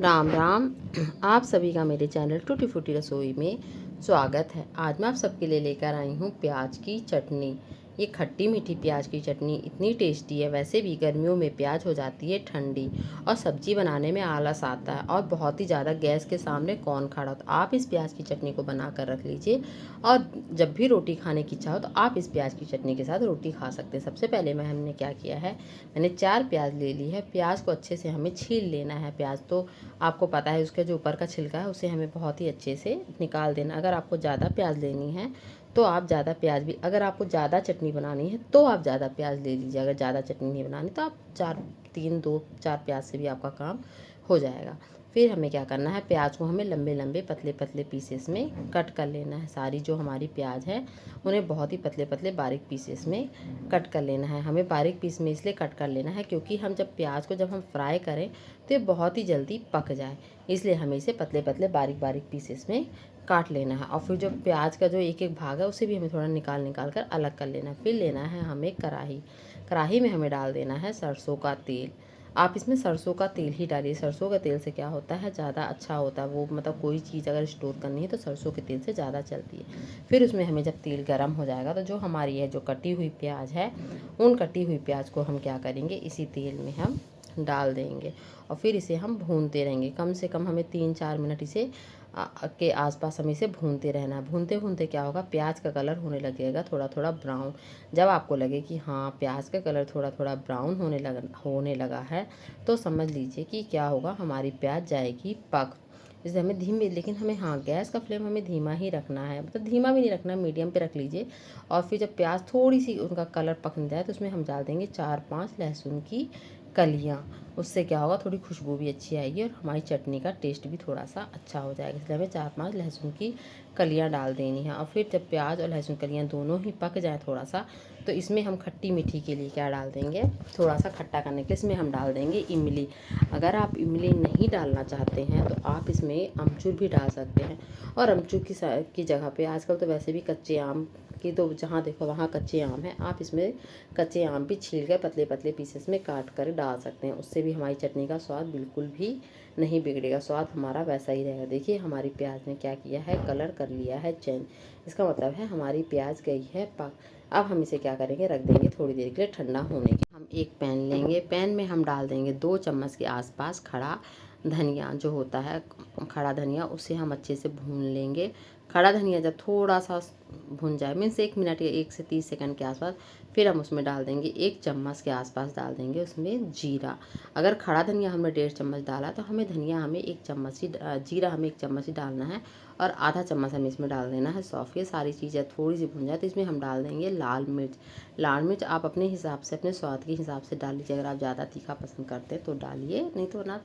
राम राम। आप सभी का मेरे चैनल टूटी फूटी रसोई में स्वागत है। आज मैं आप सबके लिए लेकर आई हूँ प्याज की चटनी। ये खट्टी मीठी प्याज की चटनी इतनी टेस्टी है। वैसे भी गर्मियों में प्याज हो जाती है ठंडी और सब्जी बनाने में आलस आता है और बहुत ही ज़्यादा गैस के सामने कौन खड़ा हो। तो आप इस प्याज की चटनी को बना कर रख लीजिए और जब भी रोटी खाने की इच्छा हो तो आप इस प्याज की चटनी के साथ रोटी खा सकते हैं। सबसे पहले हमने क्या किया है, मैंने 4 प्याज ले ली है। प्याज को अच्छे से हमें छील लेना है। प्याज तो आपको पता है उसका जो ऊपर का छिलका है उसे हमें बहुत ही अच्छे से निकाल देना। अगर आपको ज़्यादा प्याज लेनी है तो आप ज़्यादा प्याज भी, अगर आपको ज़्यादा चटनी बनानी है तो आप ज़्यादा प्याज ले लीजिए। अगर ज़्यादा चटनी नहीं बनानी तो आप 4 प्याज से भी आपका काम हो जाएगा। फिर हमें क्या करना है, प्याज को हमें लंबे लंबे पतले पतले पीसेस में कट कर लेना है। सारी जो हमारी प्याज है उन्हें बहुत ही पतले पतले बारीक पीसेस में कट कर लेना है। हमें बारीक पीस में इसलिए कट कर लेना है क्योंकि हम जब प्याज को जब हम फ्राई करें तो ये बहुत ही जल्दी पक जाए, इसलिए हमें इसे पतले पतले बारीक बारीक पीसेस में काट लेना है। और फिर जो प्याज का जो एक एक भाग है उसे भी हमें थोड़ा निकाल निकाल कर अलग कर लेना है। फिर लेना है हमें कढ़ाई में हमें डाल देना है सरसों का तेल। आप इसमें सरसों का तेल ही डालिए। सरसों का तेल से क्या होता है, ज़्यादा अच्छा होता है वो, मतलब कोई चीज़ अगर स्टोर करनी है तो सरसों के तेल से ज़्यादा चलती है। फिर उसमें हमें जब तेल गर्म हो जाएगा तो जो हमारी है जो कटी हुई प्याज है, उन कटी हुई प्याज को हम क्या करेंगे, इसी तेल में हम डाल देंगे और फिर इसे हम भूनते रहेंगे। कम से कम हमें 3-4 मिनट इसे के आसपास हमें इसे भूनते रहना है। भूनते भूनते क्या होगा, प्याज का कलर होने लगेगा थोड़ा थोड़ा ब्राउन। जब आपको लगे कि हाँ प्याज का कलर थोड़ा थोड़ा ब्राउन होने लगा है तो समझ लीजिए कि क्या होगा, हमारी प्याज जाएगी पक। इसलिए हमें धीमे, लेकिन हमें हाँ गैस का फ्लेम हमें धीमा ही रखना है, मतलब धीमा भी नहीं रखना, मीडियम पे रख लीजिए। और फिर जब प्याज थोड़ी सी उनका कलर पकने जाए तो उसमें हम डाल देंगे 4-5 लहसुन की कलियाँ। उससे क्या होगा, थोड़ी खुशबू भी अच्छी आएगी और हमारी चटनी का टेस्ट भी थोड़ा सा अच्छा हो जाएगा। इसलिए हमें 4-5 लहसुन की कलियाँ डाल देनी है। और फिर जब प्याज और लहसुन कलियाँ दोनों ही पक जाए थोड़ा सा, तो इसमें हम खट्टी मीठी के लिए क्या डाल देंगे, थोड़ा सा खट्टा करने के लिए इसमें हम डाल देंगे इमली। अगर आप इमली नहीं डालना चाहते हैं तो आप इसमें अमचूर भी डाल सकते हैं। और अमचूर की जगह पे आजकल तो वैसे भी कच्चे आम की, तो जहाँ देखो वहाँ कच्चे आम है, आप इसमें कच्चे आम भी छील कर पतले पतले पीसेस में काट कर डाल सकते हैं। उससे भी हमारी चटनी का स्वाद बिल्कुल भी नहीं बिगड़ेगा, स्वाद हमारा वैसा ही रहेगा। देखिए हमारी प्याज ने क्या किया है, कलर कर लिया है चेंज। इसका मतलब है हमारी प्याज गई है पक। अब हम इसे क्या करेंगे, रख देंगे थोड़ी देर के लिए ठंडा होने के। हम एक पैन लेंगे, पैन में हम डाल देंगे 2 चम्मच के आसपास खड़ा धनिया जो होता है, खड़ा धनिया, उसे हम अच्छे से भून लेंगे। खड़ा धनिया जब थोड़ा सा भुन जाए, मीन्स 1 मिनट या 1 से 30 सेकंड के आसपास, फिर हम उसमें डाल देंगे 1 चम्मच के आसपास डाल देंगे उसमें जीरा। अगर खड़ा धनिया हमने 1.5 चम्मच डाला तो हमें धनिया हमें 1 चम्मच ही, जीरा हमें 1 चम्मच ही डालना है और आधा चम्मच हमें इसमें डाल देना है सौंफ। ये सारी चीज़ें थोड़ी सी भुन जाए तो इसमें हम डाल देंगे लाल मिर्च। लाल मिर्च आप अपने हिसाब से, अपने स्वाद के हिसाब से डाल लीजिए। अगर आप ज़्यादा तीखा पसंद करते हैं तो डालिए, नहीं तो ना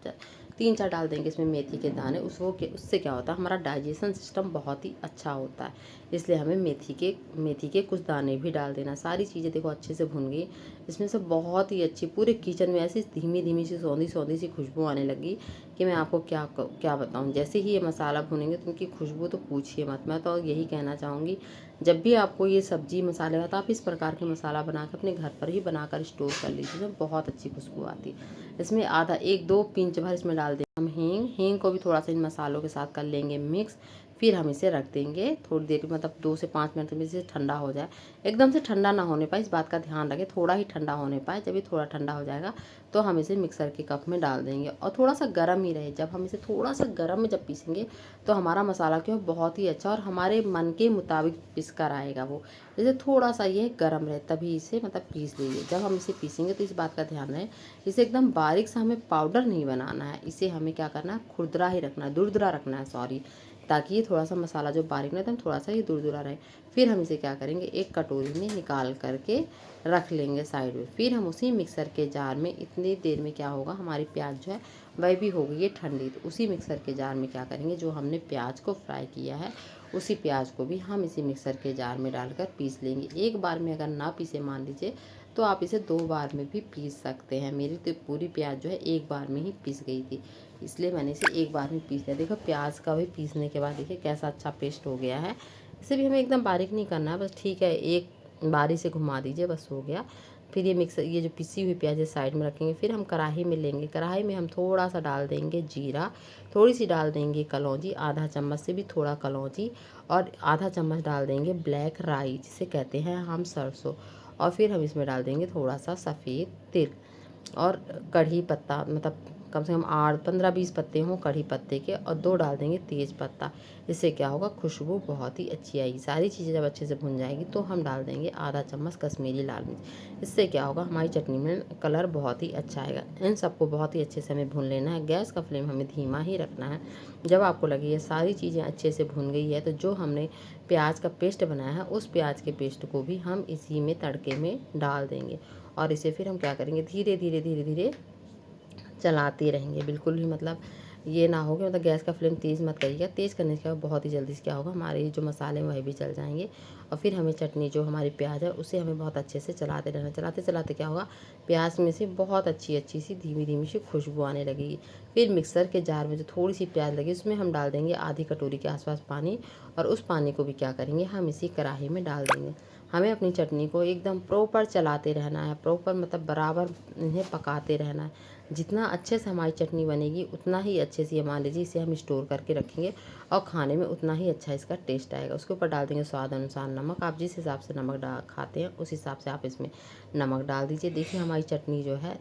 3-4 डाल देंगे। इसमें मेथी के दाने, उससे क्या होता है, हमारा डाइजेशन सिस्टम बहुत ही अच्छा होता है, इसलिए हमें मेथी के कुछ दाने भी डाल देना। सारी चीज़ें देखो अच्छे से भुन गई। इसमें से बहुत ही अच्छी पूरे किचन में ऐसी धीमी धीमी सी सौंधी सौंधी सी खुशबू आने लगी कि मैं आपको क्या बताऊं। जैसे ही ये मसाला भुनेंगे तो उनकी खुशबू तो पूछिए मत। मैं तो यही कहना चाहूँगी, जब भी आपको ये सब्जी मसाले का, तो आप इस प्रकार के मसाला बनाकर अपने घर पर ही बनाकर स्टोर कर लीजिए, तो बहुत अच्छी खुशबू आती है। इसमें आधा 1-2 पिंच भर इसमें डाल दें हम हींग को भी थोड़ा सा इन मसालों के साथ कर लेंगे मिक्स। फिर हम इसे रख देंगे थोड़ी देर, मतलब 2 से 5 मिनट में इसे ठंडा हो जाए। एकदम से ठंडा ना होने पाए, इस बात का ध्यान रखें, थोड़ा ही ठंडा होने पाए। जब ये थोड़ा ठंडा हो जाएगा तो हम इसे मिक्सर के कप में डाल देंगे और थोड़ा सा गर्म ही रहे। जब हम इसे थोड़ा सा गर्म में जब पीसेंगे तो हमारा मसाला क्यों बहुत ही अच्छा और हमारे मन के मुताबिक पिस कर आएगा वो। जैसे थोड़ा सा ये गर्म रहे तभी इसे मतलब पीस लीजिए। जब हम इसे पीसेंगे तो इस बात का ध्यान रहे, इसे एकदम बारीक सा हमें पाउडर नहीं बनाना है। इसे हमें क्या करना है, खुरदरा ही रखना है, दुरदुरा रखना है, सॉरी, ताकि ये थोड़ा सा मसाला जो बारीक ना, एकदम थोड़ा सा ये दुरदुरा रहे। फिर हम इसे क्या करेंगे, एक कटोरी में निकाल करके रख लेंगे साइड में। फिर हम उसी मिक्सर के जार में, इतनी देर में क्या होगा, हमारी प्याज जो है वह भी हो गई है ठंडी। तो उसी मिक्सर के जार में क्या करेंगे, जो हमने प्याज को फ्राई किया है उसी प्याज को भी हम इसी मिक्सर के जार में डालकर पीस लेंगे। एक बार में अगर ना पीसे मान लीजिए तो आप इसे 2 बार में भी पीस सकते हैं। मेरी तो पूरी प्याज जो है एक बार में ही पीस गई थी, इसलिए मैंने इसे एक बार में पीस लिया। देखो प्याज का भी पीसने के बाद देखिए कैसा अच्छा पेस्ट हो गया है। इसे भी हमें एकदम बारीक नहीं करना है, बस ठीक है, एक बारी से घुमा दीजिए बस हो गया। फिर ये जो पिसी हुई प्याज है साइड में रखेंगे। फिर हम कढ़ाई में लेंगे, कढ़ाई में हम थोड़ा सा डाल देंगे जीरा, थोड़ी सी डाल देंगे कलौंजी, आधा चम्मच से भी थोड़ा कलौंजी, और आधा चम्मच डाल देंगे ब्लैक राई जिसे कहते हैं हम सरसों। और फिर हम इसमें डाल देंगे थोड़ा सा सफ़ेद तिल और कढ़ी पत्ता, मतलब कम से कम 8-15-20 पत्ते हों कढ़ी पत्ते के, और 2 डाल देंगे तेज़ पत्ता। इससे क्या होगा, खुशबू बहुत ही अच्छी आएगी। सारी चीज़ें जब अच्छे से भुन जाएगी तो हम डाल देंगे आधा चम्मच कश्मीरी लाल मिर्च। इससे क्या होगा, हमारी चटनी में कलर बहुत ही अच्छा आएगा। इन सबको बहुत ही अच्छे से हमें भून लेना है। गैस का फ्लेम हमें धीमा ही रखना है। जब आपको लगे ये सारी चीज़ें अच्छे से भुन गई है, तो जो हमने प्याज का पेस्ट बनाया है उस प्याज के पेस्ट को भी हम इसी में तड़के में डाल देंगे। और इसे फिर हम क्या करेंगे, धीरे धीरे धीरे धीरे चलाते रहेंगे। बिल्कुल भी मतलब ये ना हो कि मतलब गैस का फ्लेम तेज़ मत करिएगा। तेज़ करने से क्या होगा, बहुत ही जल्दी से क्या होगा, हमारे जो मसाले हैं वह भी जल जाएंगे। और फिर हमें चटनी जो हमारी प्याज है उसे हमें बहुत अच्छे से चलाते रहना। चलाते चलाते क्या होगा, प्याज में से बहुत अच्छी सी धीमी धीमी सी खुशबू आने लगेगी। फिर मिक्सर के जार में जो थोड़ी सी प्याज लगी उसमें हम डाल देंगे आधी कटोरी के आसपास पानी, और उस पानी को भी क्या करेंगे, हम इसी कढ़ाई में डाल देंगे। हमें अपनी चटनी को एकदम प्रॉपर चलाते रहना है, प्रॉपर मतलब बराबर इन्हें पकाते रहना है। जितना अच्छे से हमारी चटनी बनेगी उतना ही अच्छे से, मान लीजिए इसे हम स्टोर करके रखेंगे और खाने में उतना ही अच्छा इसका टेस्ट आएगा। उसके ऊपर डाल देंगे स्वाद अनुसार नमक। आप जिस हिसाब से नमक खाते हैं उस हिसाब से आप इसमें नमक डाल दीजिए। देखिए हमारी चटनी जो है,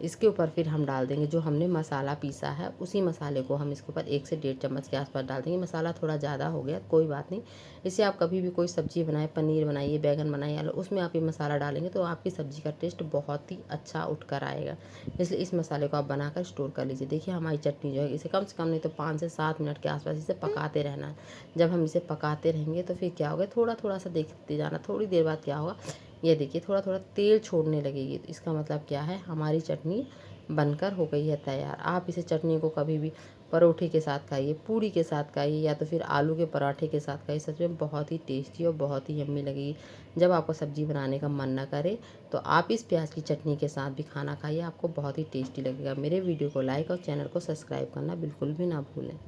इसके ऊपर फिर हम डाल देंगे जो हमने मसाला पीसा है, उसी मसाले को हम इसके ऊपर 1 से 1.5 चम्मच के आसपास डाल देंगे। मसाला थोड़ा ज़्यादा हो गया कोई बात नहीं। इसे आप कभी भी कोई सब्ज़ी बनाए, पनीर बनाइए, बैगन बनाइए, आलू, उसमें आप ये मसाला डालेंगे तो आपकी सब्ज़ी का टेस्ट बहुत ही अच्छा उठ कर आएगा। इसलिए इस मसाले को आप बनाकर स्टोर कर लीजिए। देखिए हमारी चटनी जो है, इसे कम से कम नहीं तो 5 से 7 मिनट के आसपास इसे पकाते रहना है। जब हम इसे पकाते रहेंगे तो फिर क्या होगा, थोड़ा थोड़ा सा देखते जाना। थोड़ी देर बाद क्या होगा, ये देखिए थोड़ा थोड़ा तेल छोड़ने लगेगी। तो इसका मतलब क्या है, हमारी चटनी बनकर हो गई है तैयार। आप इसे चटनी को कभी भी परोठे के साथ खाइए, पूरी के साथ खाइए, या तो फिर आलू के पराठे के साथ खाइए। सच में बहुत ही टेस्टी और बहुत ही यम्मी लगेगी। जब आपको सब्ज़ी बनाने का मन ना करे तो आप इस प्याज की चटनी के साथ भी खाना खाइए, आपको बहुत ही टेस्टी लगेगा। मेरे वीडियो को लाइक और चैनल को सब्सक्राइब करना बिल्कुल भी ना भूलें।